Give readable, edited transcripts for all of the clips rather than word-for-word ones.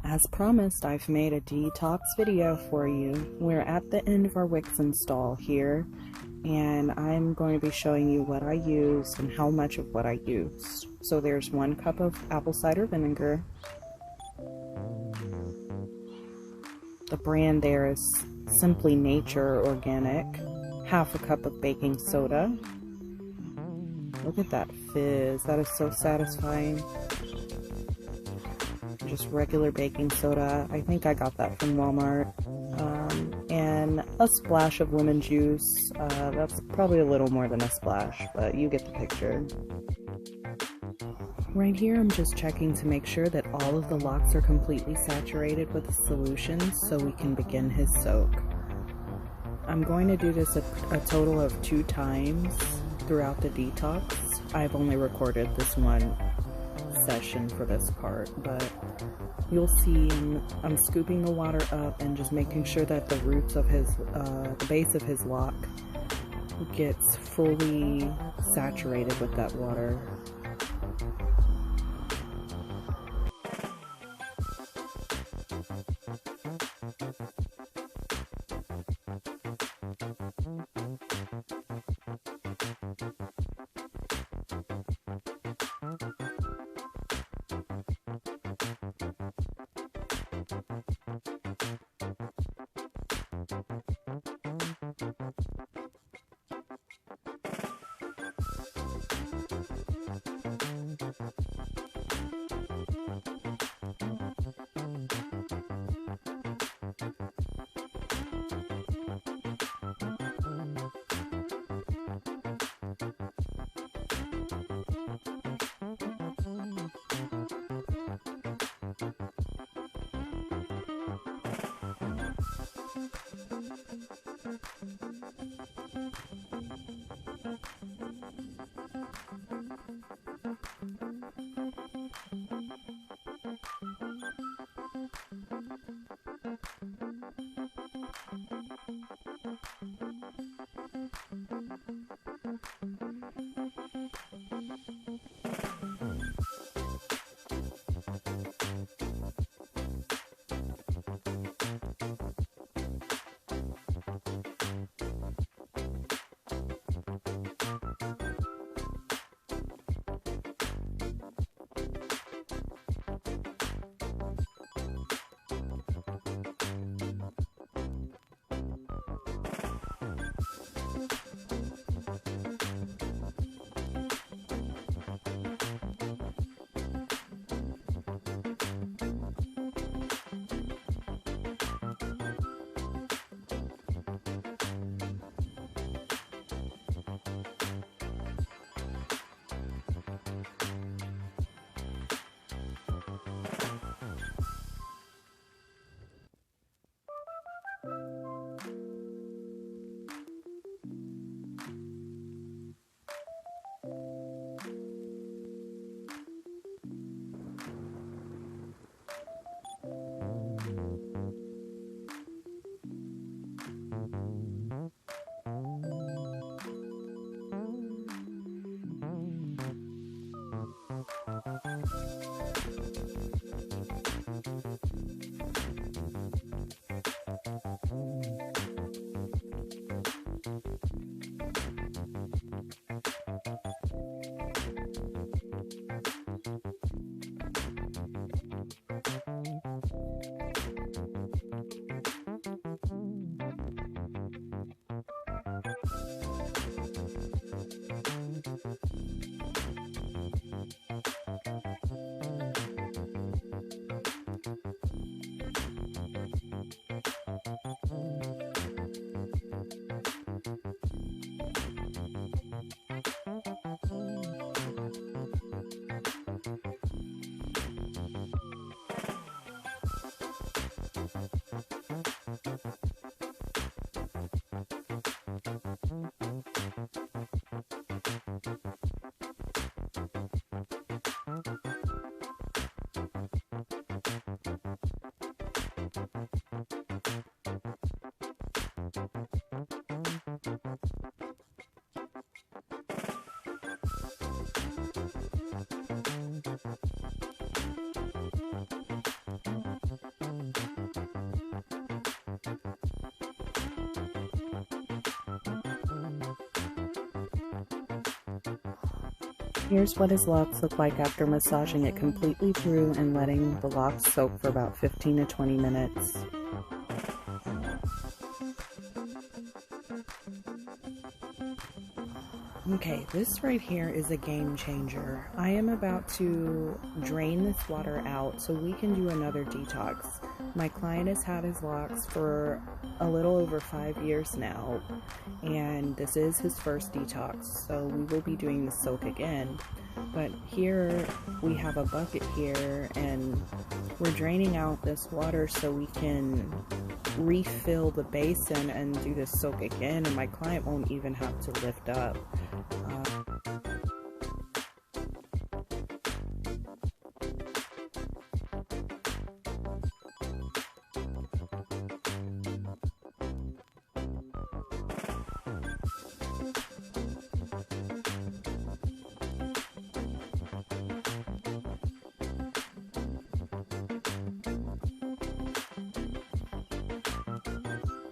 As promised, I've made a detox video for you. We're at the end of our Wix install here, and I'm going to be showing you what I used and how much of what I used. So there's 1 cup of apple cider vinegar. The brand there is Simply Nature Organic. 1/2 cup of baking soda. Look at that fizz. That is so satisfying. Just regular baking soda. I think I got that from Walmart. And a splash of lemon juice. That's probably a little more than a splash, but you get the picture. Right here I'm just checking to make sure that all of the locks are completely saturated with the solution so we can begin his soak. I'm going to do this a total of 2 times throughout the detox. I've only recorded this one session for this part, but you'll see I'm scooping the water up and just making sure that the roots of his, the base of his lock gets fully saturated with that water. Here's what his locks look like after massaging it completely through and letting the locks soak for about 15 to 20 minutes. Okay, this right here is a game changer. I am about to drain this water out so we can do another detox. My client has had his locks for a little over 5 years now, and this is his first detox, so we will be doing the soak again. But here we have a bucket here, and we're draining out this water so we can refill the basin and do the soak again, and my client won't even have to lift up.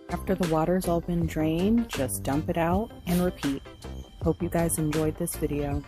After the water's all been drained, just dump it out and repeat. Hope you guys enjoyed this video.